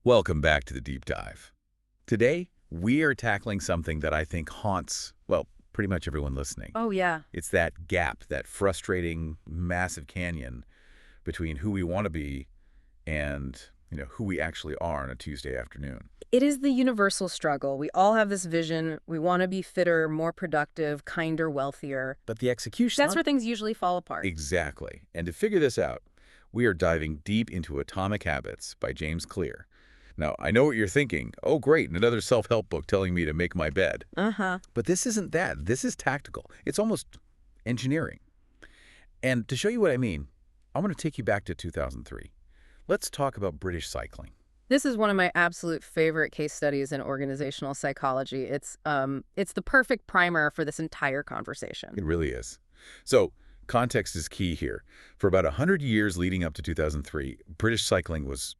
Welcome back to the Deep Dive. Today, we are tackling something that I think haunts, well, pretty much everyone listening. Oh, yeah. It's that gap, that frustrating, massive canyon between who we want to be and, who we actually are on a Tuesday afternoon. It is the universal struggle. We all have this vision. We want to be fitter, more productive, kinder, wealthier. But the execution... That's where things usually fall apart. Exactly. And to figure this out, we are diving deep into Atomic Habits by James Clear. Now, I know what you're thinking. Oh, great, another self-help book telling me to make my bed. Uh-huh. But this isn't that. This is tactical. It's almost engineering. And to show you what I mean, I'm going to take you back to 2003. Let's talk about British cycling. This is one of my absolute favorite case studies in organizational psychology. It's the perfect primer for this entire conversation. It really is. So, context is key here. For about 100 years leading up to 2003, British cycling was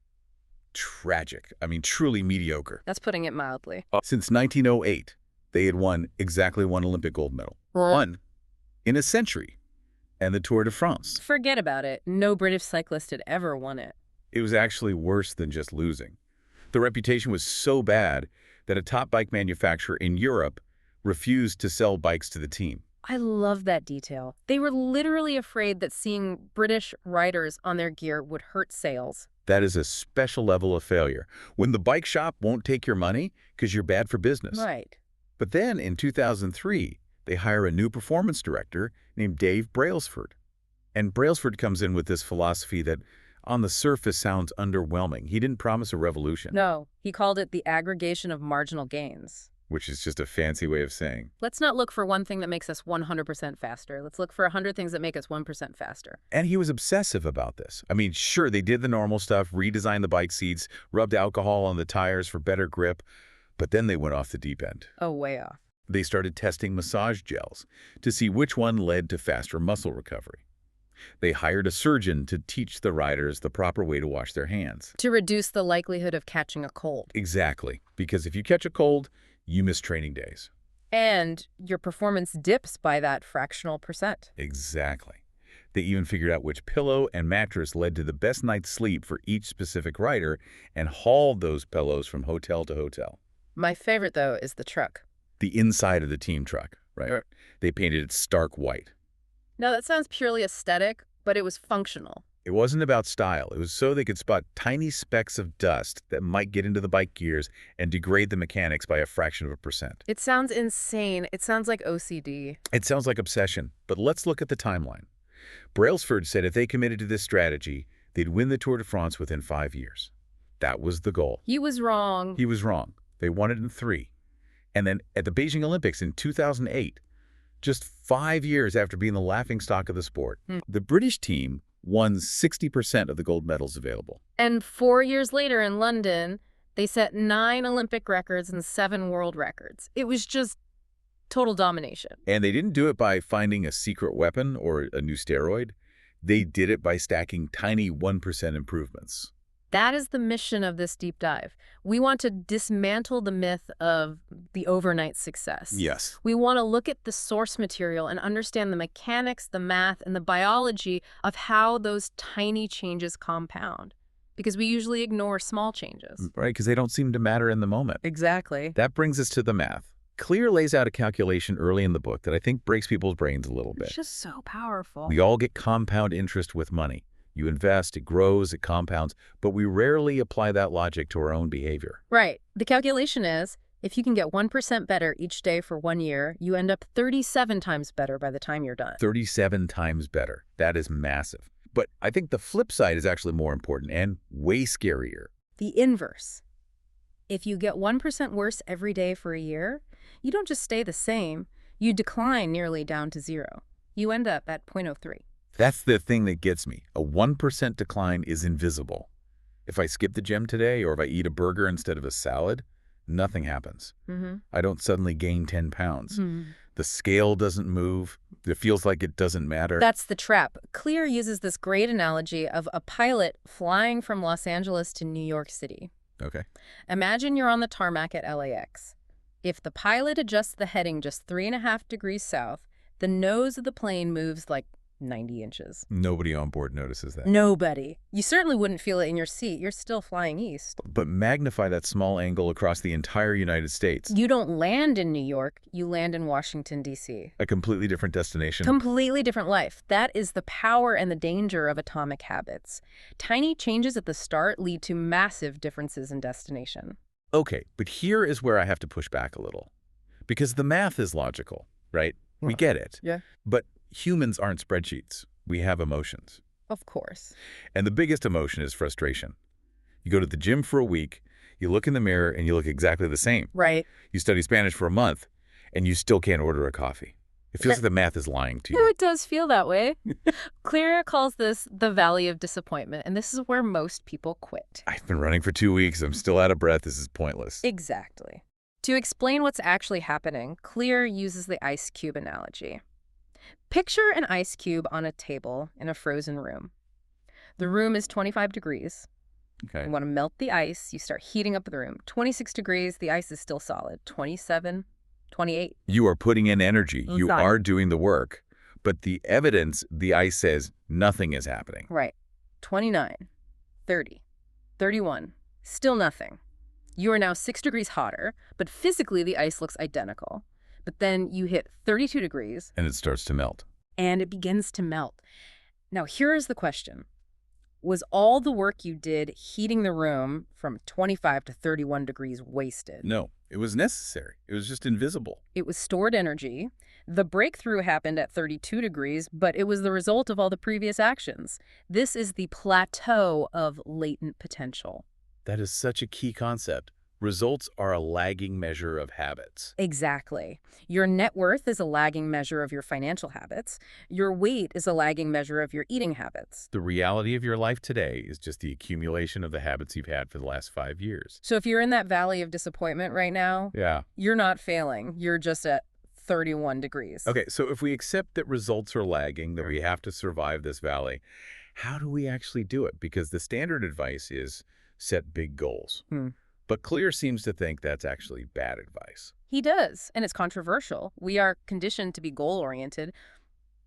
tragic. I mean, truly mediocre. That's putting it mildly. Since 1908, they had won exactly one Olympic gold medal. One in a century. And the Tour de France. Forget about it. No British cyclist had ever won it. It was actually worse than just losing. The reputation was so bad that a top bike manufacturer in Europe refused to sell bikes to the team. I love that detail. They were literally afraid that seeing British riders on their gear would hurt sales. That is a special level of failure, when the bike shop won't take your money because you're bad for business. Right. But then in 2003, they hire a new performance director named Dave Brailsford. And Brailsford comes in with this philosophy that on the surface sounds underwhelming. He didn't promise a revolution. No, he called it the aggregation of marginal gains. Which is just a fancy way of saying. Let's not look for one thing that makes us 100% faster. Let's look for 100 things that make us 1% faster. And he was obsessive about this. I mean, sure, they did the normal stuff, redesigned the bike seats, rubbed alcohol on the tires for better grip, but then they went off the deep end. Oh, way off. They started testing massage gels to see which one led to faster muscle recovery. They hired a surgeon to teach the riders the proper way to wash their hands. To reduce the likelihood of catching a cold. Exactly, because if you catch a cold, you miss training days. And your performance dips by that fractional percent. Exactly. They even figured out which pillow and mattress led to the best night's sleep for each specific rider and hauled those pillows from hotel to hotel. My favorite, though, is the truck. The inside of the team truck, right? They painted it stark white. Now, that sounds purely aesthetic, but it was functional. It wasn't about style. It was so they could spot tiny specks of dust that might get into the bike gears and degrade the mechanics by a fraction of a percent. It sounds insane. It sounds like OCD. It sounds like obsession, but let's look at the timeline. Brailsford said if they committed to this strategy, they'd win the Tour de France within 5 years. That was the goal. He was wrong. He was wrong. They won it in 3. And then at the Beijing Olympics in 2008, just 5 years after being the laughingstock of the sport, the British team won 60% of the gold medals available. And 4 years later in London, they set 9 Olympic records and 7 world records. It was just total domination. And they didn't do it by finding a secret weapon or a new steroid. They did it by stacking tiny 1% improvements. That is the mission of this deep dive. We want to dismantle the myth of the overnight success. Yes. We want to look at the source material and understand the mechanics, the math, and the biology of how those tiny changes compound. Because we usually ignore small changes. Right, because they don't seem to matter in the moment. Exactly. That brings us to the math. Clear lays out a calculation early in the book that I think breaks people's brains a little bit. It's just so powerful. We all get compound interest with money. You invest, it grows, it compounds, but we rarely apply that logic to our own behavior. Right. The calculation is, if you can get 1% better each day for 1 year, you end up 37 times better by the time you're done. 37 times better. That is massive. But I think the flip side is actually more important and way scarier. The inverse. If you get 1% worse every day for a year, you don't just stay the same, you decline nearly down to 0. You end up at 0.03. That's the thing that gets me. A 1% decline is invisible. If I skip the gym today or if I eat a burger instead of a salad, nothing happens. I don't suddenly gain 10 pounds. The scale doesn't move. It feels like it doesn't matter. That's the trap. Clear uses this great analogy of a pilot flying from Los Angeles to New York City. Okay. Imagine you're on the tarmac at LAX. If the pilot adjusts the heading just 3.5 degrees south, the nose of the plane moves like 90 inches. Nobody on board notices that. Nobody. You certainly wouldn't feel it in your seat. You're still flying east. But magnify that small angle across the entire United States. You don't land in New York. You land in Washington, D.C. A completely different destination. Completely different life. That is the power and the danger of atomic habits. Tiny changes at the start lead to massive differences in destination. Okay, but here is where I have to push back a little. Because the math is logical, right? We get it. Yeah. But humans aren't spreadsheets. We have emotions. Of course. And the biggest emotion is frustration. You go to the gym for a week, you look in the mirror, and you look exactly the same. Right. You study Spanish for a month, and you still can't order a coffee. It feels like the math is lying to No, you. it does feel that way. Clear calls this the valley of disappointment, and this is where most people quit. I've been running for 2 weeks. I'm still out of breath. This is pointless. Exactly. To explain what's actually happening, Clear uses the ice cube analogy. Picture an ice cube on a table in a frozen room. The room is 25 degrees. Okay. You want to melt the ice. You start heating up the room. 26 degrees, the ice is still solid. 27, 28. You are putting in energy. You Done. are doing the work. But the evidence, the ice says nothing is happening. Right. 29, 30, 31. Still nothing. You are now 6 degrees hotter, but physically the ice looks identical. But then you hit 32 degrees. And it starts to melt. And it begins to melt. Now, here is the question. Was all the work you did heating the room from 25 to 31 degrees wasted? No, it was necessary. It was just invisible. It was stored energy. The breakthrough happened at 32 degrees, but it was the result of all the previous actions. This is the plateau of latent potential. That is such a key concept. Results are a lagging measure of habits. Exactly. Your net worth is a lagging measure of your financial habits. Your weight is a lagging measure of your eating habits. The reality of your life today is just the accumulation of the habits you've had for the last 5 years. So if you're in that valley of disappointment right now, Yeah. you're not failing. You're just at 31 degrees. Okay, so if we accept that results are lagging, that we have to survive this valley, how do we actually do it? Because the standard advice is set big goals. But Clear seems to think that's actually bad advice. He does, and it's controversial. We are conditioned to be goal-oriented.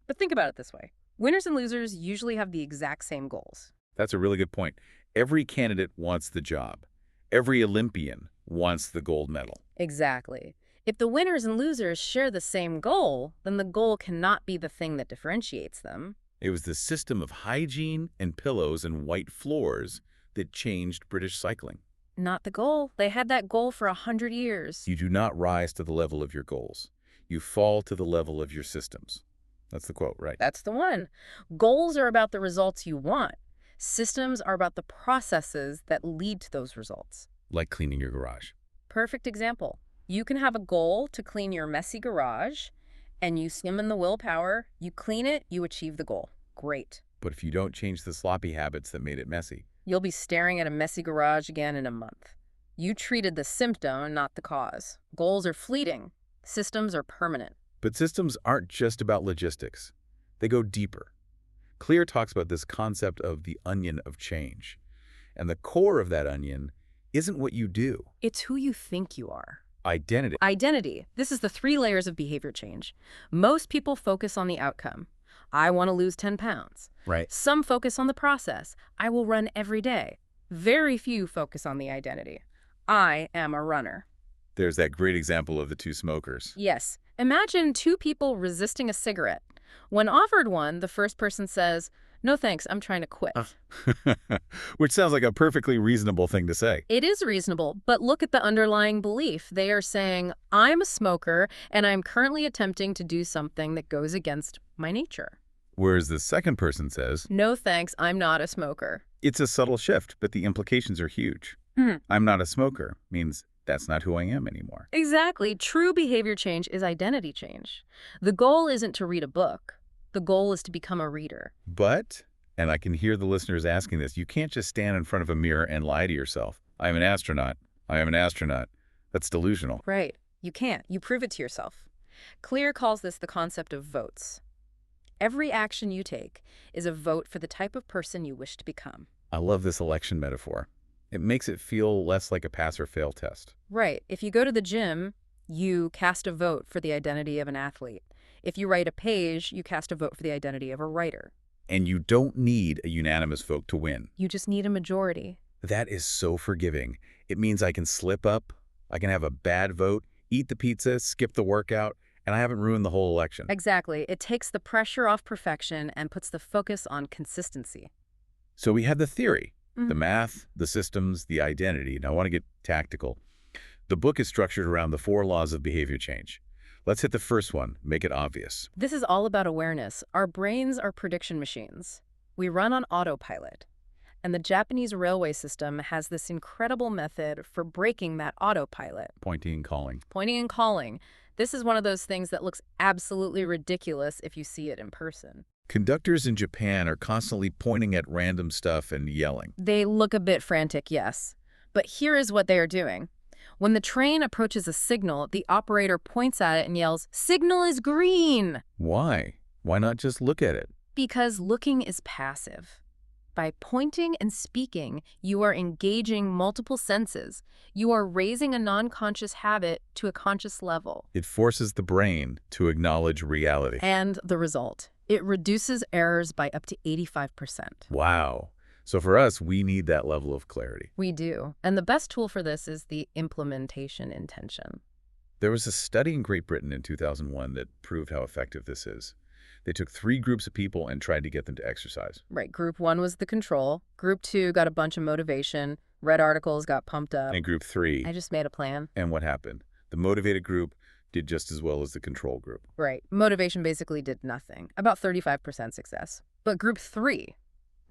But think about it this way. Winners and losers usually have the exact same goals. That's a really good point. Every candidate wants the job. Every Olympian wants the gold medal. Exactly. If the winners and losers share the same goal, then the goal cannot be the thing that differentiates them. It was the system of hygiene and pillows and white floors that changed British cycling. Not the goal. They had that goal for 100 years. You do not rise to the level of your goals. You fall to the level of your systems. That's the quote, right? That's the one. Goals are about the results you want. Systems are about the processes that lead to those results. Like cleaning your garage. Perfect example. You can have a goal to clean your messy garage, and you summon the willpower, you clean it, you achieve the goal. Great. But if you don't change the sloppy habits that made it messy, You'll be staring at a messy garage again in a month. You treated the symptom, not the cause. Goals are fleeting. Systems are permanent. But systems aren't just about logistics. They go deeper. Clear talks about this concept of the onion of change. And the core of that onion isn't what you do. It's who you think you are. Identity. Identity. This is the 3 layers of behavior change. Most people focus on the outcome. I want to lose 10 pounds. Right. Some focus on the process. I will run every day. Very few focus on the identity. I am a runner. There's that great example of the 2 smokers. Yes. Imagine 2 people resisting a cigarette. When offered one, the first person says, "No thanks, I'm trying to quit." Which sounds like a perfectly reasonable thing to say. It is reasonable, but look at the underlying belief. They are saying, I'm a smoker, and I'm currently attempting to do something that goes against my nature. Whereas the second person says, No thanks, I'm not a smoker. it's a subtle shift, but the implications are huge. I'm not a smoker means that's not who I am anymore. Exactly. True behavior change is identity change. The goal isn't to read a book. The goal is to become a reader. But, and I can hear the listeners asking this, you can't just stand in front of a mirror and lie to yourself. I am an astronaut. I am an astronaut. That's delusional. Right. You can't. You prove it to yourself. Clear calls this the concept of votes. Every action you take is a vote for the type of person you wish to become. I love this election metaphor. It makes it feel less like a pass or fail test. Right. If you go to the gym, you cast a vote for the identity of an athlete. If you write a page, you cast a vote for the identity of a writer. And you don't need a unanimous vote to win. You just need a majority. That is so forgiving. It means I can slip up, I can have a bad vote, eat the pizza, skip the workout, and I haven't ruined the whole election. Exactly. It takes the pressure off perfection and puts the focus on consistency. So we have the theory, the math, the systems, the identity. Now I want to get tactical. The book is structured around the 4 laws of behavior change. Let's hit the first one, make it obvious. This is all about awareness. Our brains are prediction machines. We run on autopilot. And the Japanese railway system has this incredible method for breaking that autopilot. Pointing and calling. Pointing and calling. This is one of those things that looks absolutely ridiculous if you see it in person. Conductors in Japan are constantly pointing at random stuff and yelling. They look a bit frantic, yes. But here is what they are doing. When the train approaches a signal, the operator points at it and yells, "Signal is green!" Why? Why not just look at it? Because looking is passive. By pointing and speaking, you are engaging multiple senses. You are raising a non-conscious habit to a conscious level. It forces the brain to acknowledge reality. And the result, it reduces errors by up to 85%. Wow. So for us, we need that level of clarity. We do. And the best tool for this is the implementation intention. There was a study in Great Britain in 2001 that proved how effective this is. They took 3 groups of people and tried to get them to exercise. Right. Group 1 was the control. Group 2 got a bunch of motivation. Read articles, got pumped up. And group 3. I just made a plan. And what happened? The motivated group did just as well as the control group. Right. Motivation basically did nothing. About 35% success. But group 3,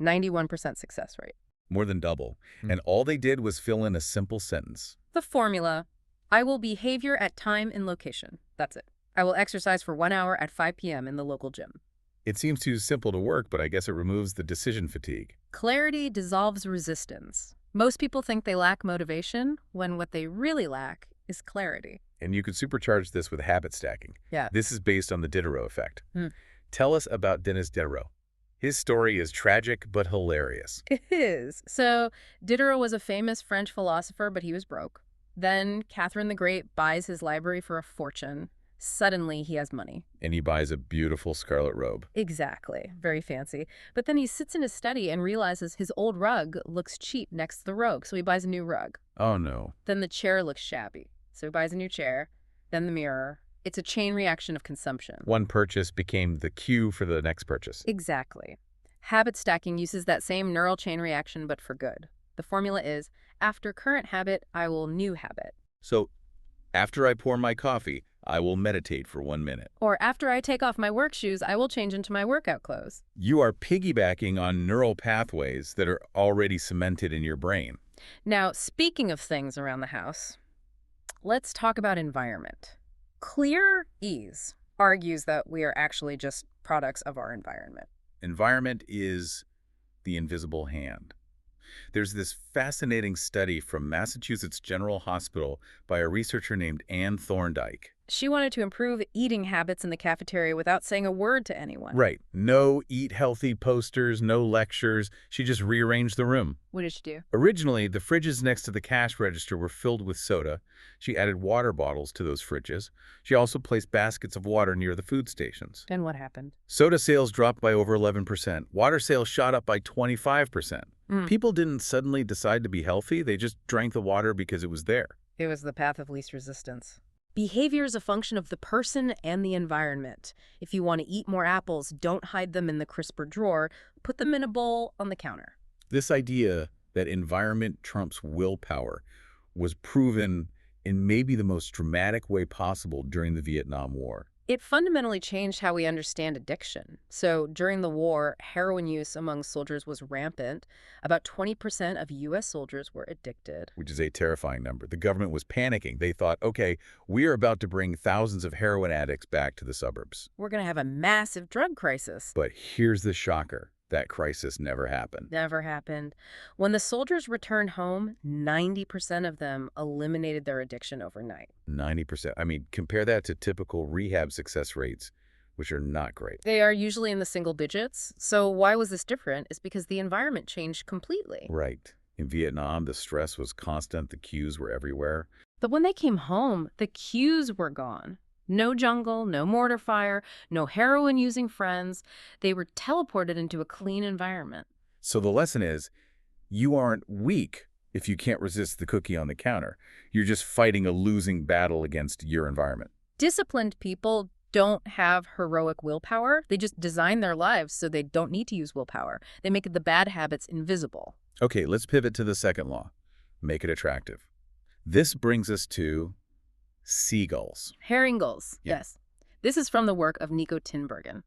91% success rate. More than double. And all they did was fill in a simple sentence. The formula, I will behavior at time and location. That's it. I will exercise for 1 hour at 5 p.m. in the local gym. It seems too simple to work, but I guess it removes the decision fatigue. Clarity dissolves resistance. Most people think they lack motivation when what they really lack is clarity. And you could supercharge this with habit stacking. Yeah. This is based on the Diderot effect. Tell us about Denis Diderot. His story is tragic but hilarious. It is. So Diderot was a famous French philosopher, but he was broke. Then Catherine the Great buys his library for a fortune. Suddenly, he has money. And he buys a beautiful scarlet robe. Exactly. Very fancy. But then he sits in his study and realizes his old rug looks cheap next to the robe, so he buys a new rug. Oh, no. Then the chair looks shabby, so he buys a new chair. Then the mirror. It's a chain reaction of consumption. One purchase became the cue for the next purchase. Exactly. Habit stacking uses that same neural chain reaction, but for good. The formula is, after current habit, I will new habit. So, after I pour my coffee, I will meditate for 1 minute. Or after I take off my work shoes, I will change into my workout clothes. You are piggybacking on neural pathways that are already cemented in your brain. Now, speaking of things around the house, let's talk about environment. Clear Ease argues that we are actually just products of our environment. Environment is the invisible hand. There's this fascinating study from Massachusetts General Hospital by a researcher named Anne Thorndike. She wanted to improve eating habits in the cafeteria without saying a word to anyone. Right. No eat healthy posters, no lectures. She just rearranged the room. What did she do? Originally, the fridges next to the cash register were filled with soda. She added water bottles to those fridges. She also placed baskets of water near the food stations. Then what happened? Soda sales dropped by over 11%. Water sales shot up by 25%. People didn't suddenly decide to be healthy. They just drank the water because it was there. It was the path of least resistance. Behavior is a function of the person and the environment. If you want to eat more apples, don't hide them in the crisper drawer. Put them in a bowl on the counter. This idea that environment trumps willpower was proven in maybe the most dramatic way possible during the Vietnam War. It fundamentally changed how we understand addiction. So during the war, heroin use among soldiers was rampant. About 20% of U.S. soldiers were addicted. Which is a terrifying number. The government was panicking. They thought, okay, we are about to bring thousands of heroin addicts back to the suburbs. We're going to have a massive drug crisis. But here's the shocker. That crisis never happened. Never happened. When the soldiers returned home, 90% of them eliminated their addiction overnight. 90%. I mean, compare that to typical rehab success rates, which are not great. They are usually in the single digits. So why was this different? It's because the environment changed completely. Right. In Vietnam, the stress was constant. The cues were everywhere. But when they came home, the cues were gone. No jungle, no mortar fire, no heroin-using friends. They were teleported into a clean environment. So the lesson is, you aren't weak if you can't resist the cookie on the counter. You're just fighting a losing battle against your environment. Disciplined people don't have heroic willpower. They just design their lives so they don't need to use willpower. They make the bad habits invisible. Okay, let's pivot to the second law. Make it attractive. This brings us to seagulls. Herring gulls, Yeah. yes. This is from the work of Nico Tinbergen.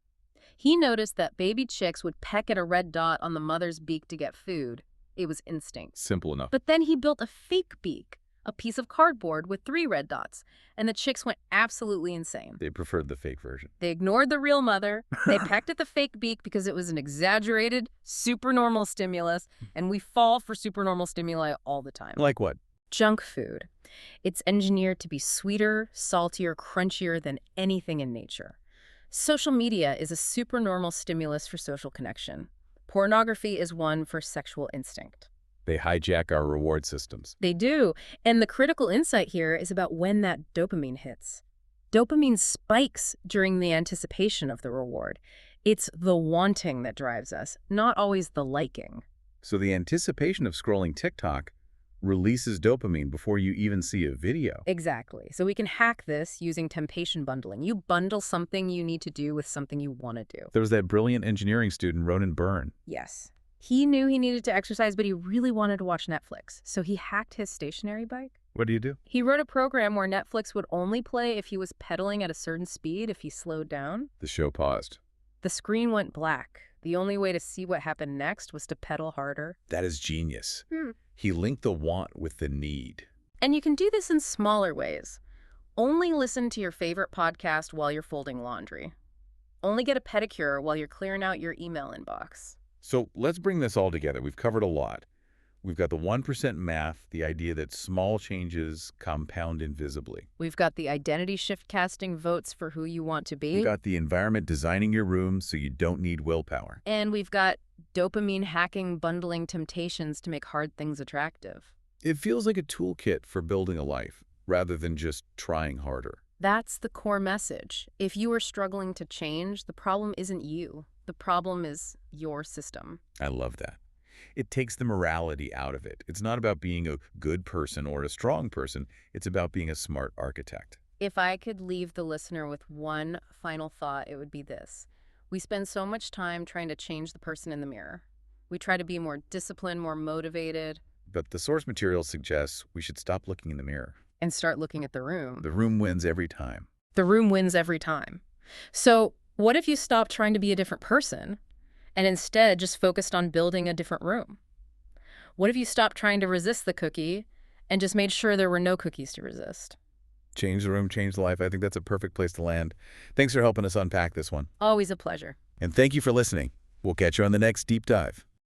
He noticed that baby chicks would peck at a red dot on the mother's beak to get food. It was instinct. Simple enough. But then he built a fake beak, a piece of cardboard with 3 red dots, and the chicks went absolutely insane. They preferred the fake version. They ignored the real mother. They pecked at the fake beak because it was an exaggerated, supernormal stimulus, and we fall for supernormal stimuli all the time. Like what? Junk food. It's engineered to be sweeter, saltier, crunchier than anything in nature. Social media is a supernormal stimulus for social connection. Pornography is one for sexual instinct. They hijack our reward systems. They do. And the critical insight here is about when that dopamine hits. Dopamine spikes during the anticipation of the reward. It's the wanting that drives us, not always the liking. So the anticipation of scrolling TikTok releases dopamine before you even see a video. Exactly. So we can hack this using temptation bundling. You bundle something you need to do with something you want to do. There was that brilliant engineering student, Ronan Byrne. Yes. He knew he needed to exercise, but he really wanted to watch Netflix. So he hacked his stationary bike. What do you do? He wrote a program where Netflix would only play if he was pedaling at a certain speed if he slowed down. The show paused. The screen went black. The only way to see what happened next was to pedal harder. That is genius. He linked the want with the need. And you can do this in smaller ways. Only listen to your favorite podcast while you're folding laundry. Only get a pedicure while you're clearing out your email inbox. So let's bring this all together. We've covered a lot. We've got the 1% math, the idea that small changes compound invisibly. We've got the identity shift casting votes for who you want to be. We've got the environment designing your room so you don't need willpower. And we've got dopamine hacking bundling temptations to make hard things attractive. It feels like a toolkit for building a life, rather than just trying harder. That's the core message. If you are struggling to change, the problem isn't you. The problem is your system. I love that. It takes the morality out of it. It's not about being a good person or a strong person. It's about being a smart architect. If I could leave the listener with one final thought, it would be this. We spend so much time trying to change the person in the mirror. We try to be more disciplined, more motivated. But the source material suggests we should stop looking in the mirror. And start looking at the room. The room wins every time. The room wins every time. So what if you stopped trying to be a different person and instead just focused on building a different room? What if you stopped trying to resist the cookie and just made sure there were no cookies to resist? Change the room, change the life. I think that's a perfect place to land. Thanks for helping us unpack this one. Always a pleasure. And thank you for listening. We'll catch you on the next Deep Dive.